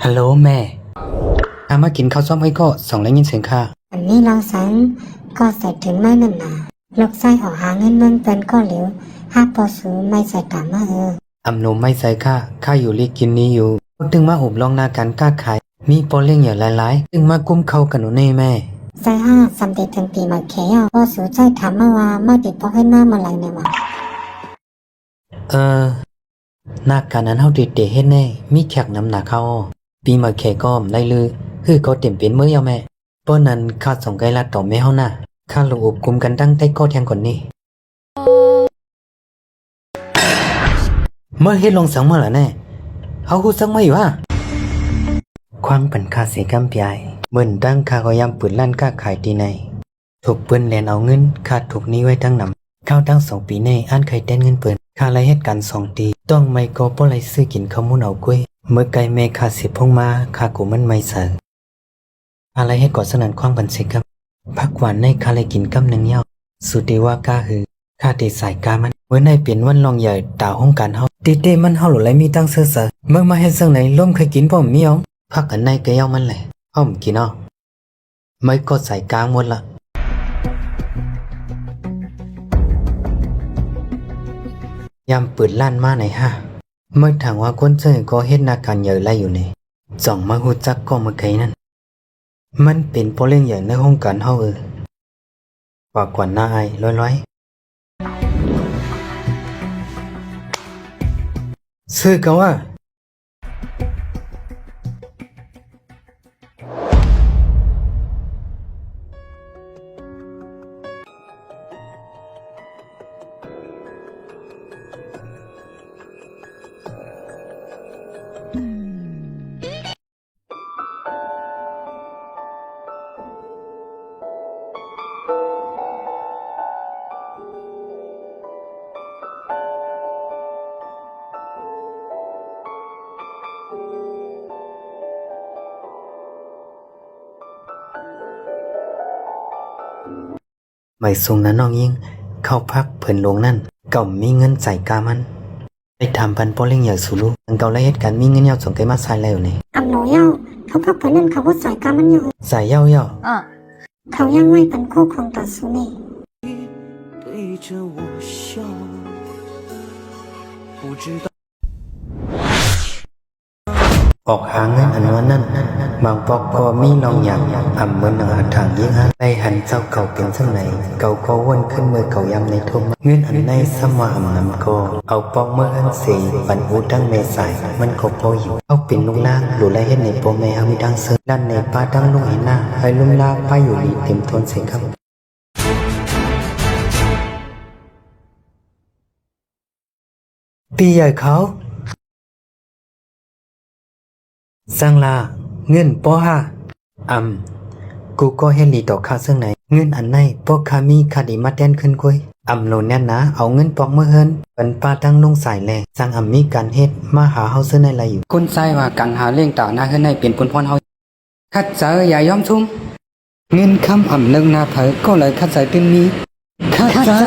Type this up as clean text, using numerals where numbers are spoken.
ฮัลโหลแม่มากินข้าวซ้อมให้ก็ส่งแล้วยินเสียงค่ะอันนี้เราสังก็ใส่ถึงไม่นั่นนาลูกไส้ออกหาเงินเมืองเป็นก็เหลียวห้าปอสูไม่ใส่กามาอำหนูไม่ใส่ข้าอยู่รีกินนี้อยู่ตึงมาหุบลองนาการก้าขายมีโปรเลี้ยงอย่างหลายๆตึงมากุ้มเข้ากันหนูแน่แม่ใส่ห้าสำเร็จถึงปีมาเขียวปอสูใจถามมาว่าไม่ติดพอให้หน้ามาอะไรเนี่ยวะนาการนั้นเฮาเด็ดๆเฮ็ดแน่มีแขกน้ำหนักเข้าปีมาแขก็ได้ลือคือเขาเต็มเป็นมื้อยาแม่เพราะนั้นข้าส่งไกลาต่อแม่เฮาน่ะข้าลงอบกุมกันตั้งใต้ก็แทงก่อนนี่เมื่อเฮ็ดลงสังมาล่ะแน่เฮาฮู้สังมาอยู่ฮะความปันค่าเสียกำใหญ่เหมือนตั้งข้าก็ยำปืนลั่นก้าขายตีในถูกปืนแลนเอาเงินข้าถูกนี้ไว้ทั้งนำเข้าตั้ง2 ปีในอันเคยเต้นเงินปืนข้าไล่เหตุการณ์2 ตีต้องไม่ก็บ่ไล่ซื้อกินข้าวมูนเอากล้วยเมื่อไกลแม่ข้าสิพงมาข้ากูมันไม่เสออะไรให้ก่อสนั่นความบันเสกับพักหวานในข้าเลยกินกำหนึ่งเย้าสุดที่ว่ากาหือข้าติดสายกามันเมื่อในเปลี่ยนวันลองใหญ่ตาห้องการเฮาติเต้มันเฮาหลุดไหลมีตั้งเสือเสือเมื่อมาให้เสื่องไหนล้มเคยกินพ่อมีอ๋องพักอันในก็เย้ามันแหละอ้อมกินอ๋อไม่ก็ใส่กลางหมดละยำปืนลั่นมาไหนฮะเมื่อถามว่าคนเจอก็เฮ็ดนาการใหญ่ไรอยู่นี่จ่องมาหูจักก็เมื่อไกนั่นมันเป็นโปรเล่งใหญ่ในห้องการเฮากว่าหน้าไอร้อยซื้อก็ว่าไม่ทรงนั้นน้องยิ่งเข้าพักเพิ่นลงนั่นเก่ามีเงินใส่กามันไปทำพันโปเล่งใหญ่สู่ลูกเก่าและเหตุการณ์มีเงินยาวส่งไกมาใส่แล้วนี่อำหนูเย้าเขาพักผ่อนนั่นเขาว่าใส่กามันอยู่ใส่เย้าเขายังไม่เป็นคู่ครองต่อสู้นี่ออกหาเงินอันวันนั้นบางปอกก็มีลองอย่างเหมือนหาทางยิ่งฮะไปหันเจ้าเก่าเป็นสมัยเก่าก็วนขึ้นเมื่อเก่ายำในทุ่มเงินอันในสมาหำนำก็เอาปอกเมื่ออันสีปันอูดังเมสายมันก็พออยู่เอาปิ่นลุงล่างหลุดไล่เห็นในโปแม่เฮามีดังเสือด้านในป้าดังลุงเห็นหน้าให้ลุงลาป้าอยู่ดีเต็มทนเสียครับปีใหญ่เขาสังลาเงินป้อห้ากูก็เห็นดีต่อข้าเสื่องไหนเงินอันไหนป้อข้ามีคดีมาแดนขึ้นกุยโลนแน่นนะเอาเงินปอกเมื่อเฮินเป็นป้าตั้งลงสายแลสังมีการเฮ็ดมาหาเฮาเสื่อในไรอยู่คนใส่ว่ากังหาเลี้ยงต่อหน้าเฮินในเปลี่ยนปนพรเฮาคัดเจออย่ายอมชุ่มเงินคำนึงนาเผยก็เลยคัดใส่ตึงนี้คัดใจ